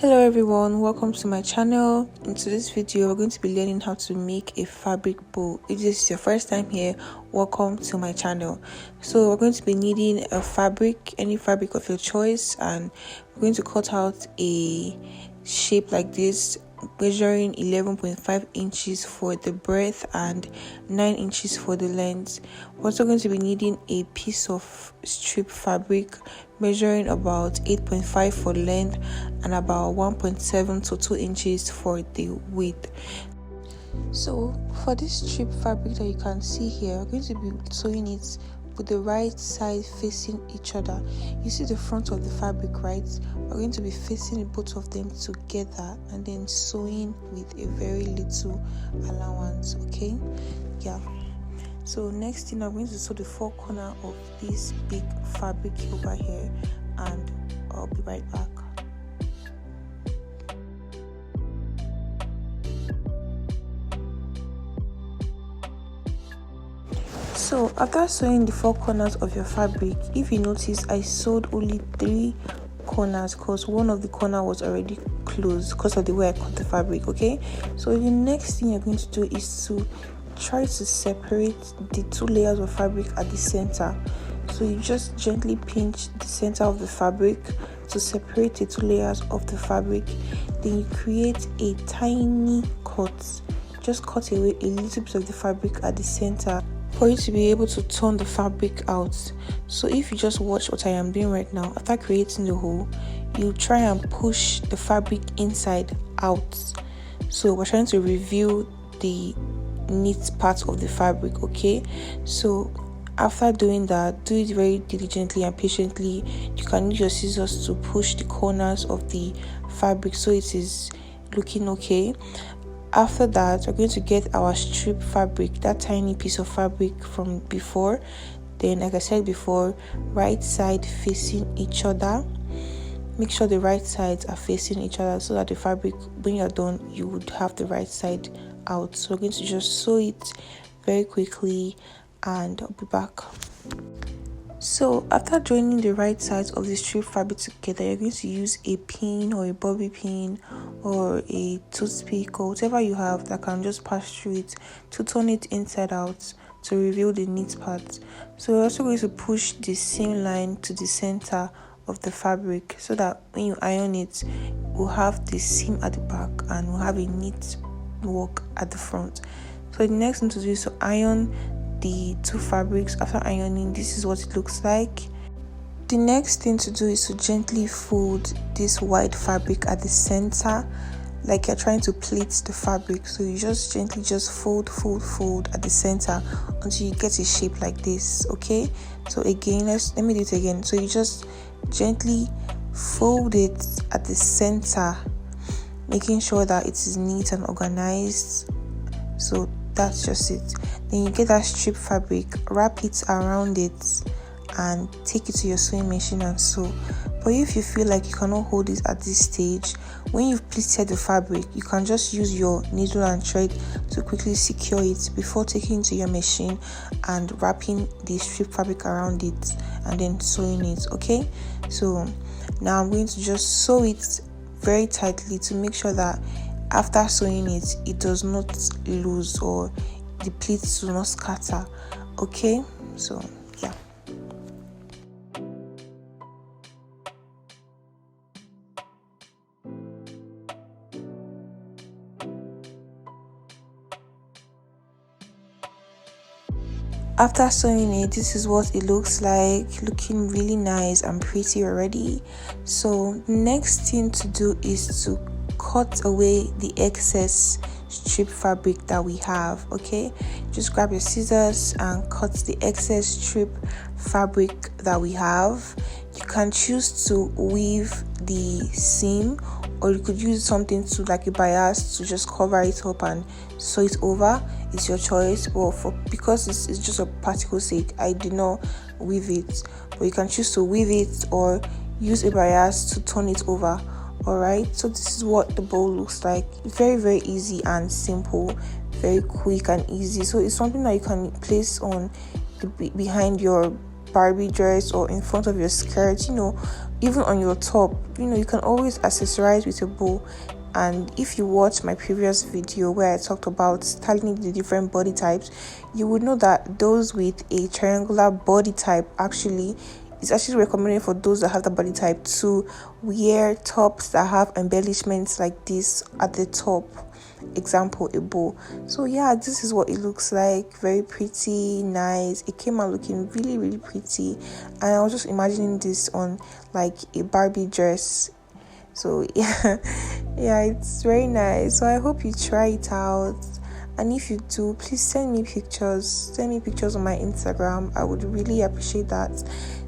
Hello everyone, welcome to my channel. In today's video we're going to be learning how to make a fabric bow. If this is your first time here, welcome to my channel. So we're going to be needing a fabric, any fabric of your choice, and we're going to cut out a shape like this, measuring 11.5 inches for the breadth and 9 inches for the length. We're also going to be needing a piece of strip fabric measuring about 8.5 for length and about 1.7 to 2 inches for the width. So for this strip fabric that you can see here, we're going to be sewing it with the right side facing each other. You see the front of the fabric, right? We're going to be facing both of them together and then sewing with a very little allowance. Okay, yeah. So next thing, I'm going to sew the four corners of this big fabric over here, and I'll be right back. So after sewing the four corners of your fabric, if you notice, I sewed only 3 corners because one of the corner was already closed because of the way I cut the fabric. Okay, so the next thing you're going to do is to try to separate the 2 layers of fabric at the center. So you just gently pinch the center of the fabric to separate the 2 layers of the fabric. Then you create a tiny cut. Just cut away a little bit of the fabric at the center for you to be able to turn the fabric out. So if you just watch what I am doing right now, after creating the hole, you try and push the fabric inside out. So we're trying to reveal the neat part of the fabric. Okay, so after doing that, do it very diligently and patiently. You can use your scissors to push the corners of the fabric so it is looking okay. After that, we're going to get our strip fabric, that tiny piece of fabric from before. Then, like I said before, right side facing each other. Make sure the right sides are facing each other so that the fabric, when you're done, you would have the right side out. So we're going to just sew it very quickly and I'll be back. So after joining the right sides of the strip fabric together, you're going to use a pin or a bobby pin or a toothpick or whatever you have that can just pass through it to turn it inside out to reveal the neat part. So we're also going to push the seam line to the center of the fabric so that when you iron it, we'll have the seam at the back and we'll have a neat work at the front. So the next thing to do is to iron the 2 fabrics. After ironing, this is what it looks like. The next thing to do is to gently fold this white fabric at the center, like you're trying to plait the fabric. So you just gently fold at the center until you get a shape like this. Okay, so again, let me do it again. So you just gently fold it at the center, making sure that it is neat and organized. So that's just it. Then you get that strip fabric, wrap it around it and take it to your sewing machine and sew. But if you feel like you cannot hold it at this stage, when you've pleated the fabric, you can just use your needle and thread to quickly secure it before taking it to your machine and wrapping the strip fabric around it and then sewing it. Okay, so now I'm going to just sew it very tightly to make sure that after sewing it, it does not lose or the pleats do not scatter. Okay, so yeah. After sewing it, this is what it looks like, looking really nice and pretty already. So next thing to do is to cut away the excess strip fabric that we have. Okay, just grab your scissors and cut the excess strip fabric that we have. You can choose to weave the seam, or you could use something to like a bias to just cover it up and sew it over. It's your choice, but because it's just a particle sake, I did not weave it. But you can choose to weave it or use a bias to turn it over. Alright, so this is what the bow looks like. Very easy and simple, very quick and easy. So it's something that you can place on behind your Barbie dress or in front of your skirt, even on your top. You can always accessorize with a bow. And if you watch my previous video where I talked about styling the different body types, you would know that those with a triangular body type it's actually recommended for those that have the body type to wear tops that have embellishments like this at the top. Example, a bow. So yeah, this is what it looks like. Very pretty, nice. It came out looking really, really pretty. And I was just imagining this on like a Barbie dress. So yeah, it's very nice. So I hope you try it out. And if you do, please send me pictures on my Instagram. I would really appreciate that.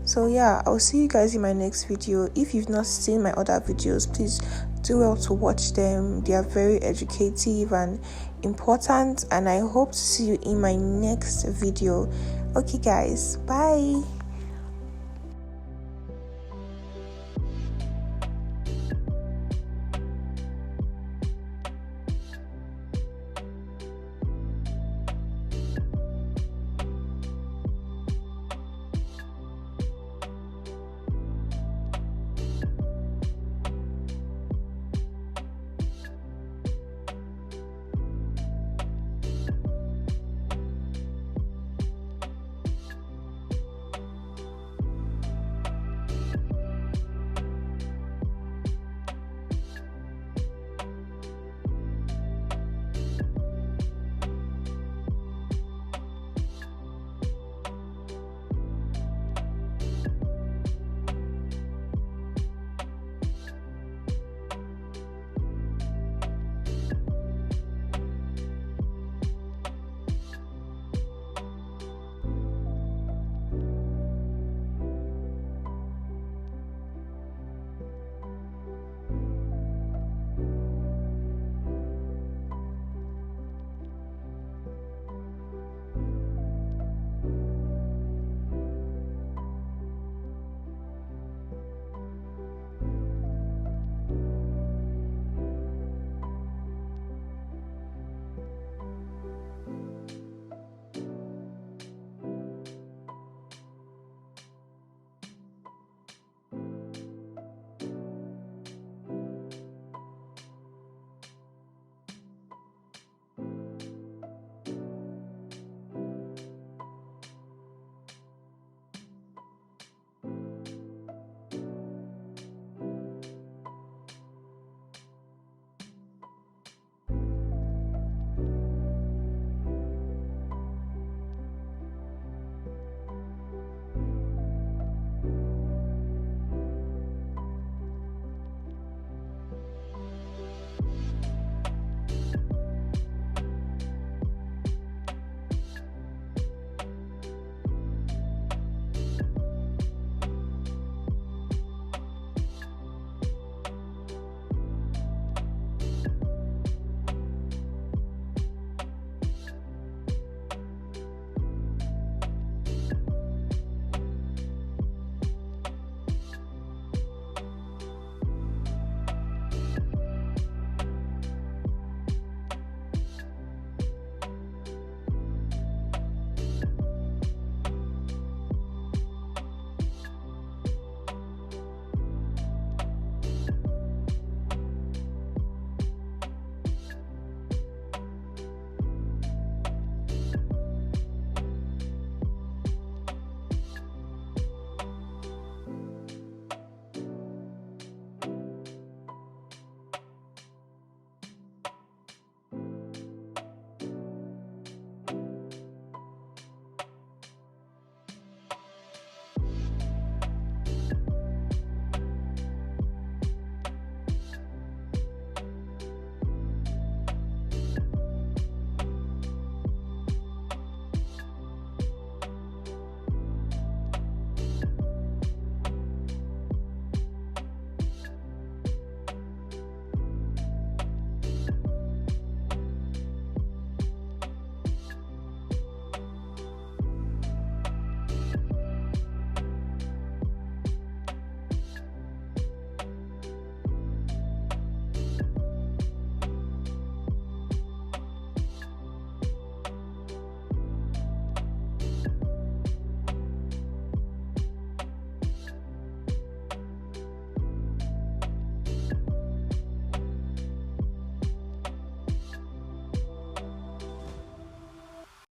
So yeah, I'll see you guys in my next video. If you've not seen my other videos, please do well to watch them. They are very educative and important, and I hope to see you in my next video. Okay guys, bye.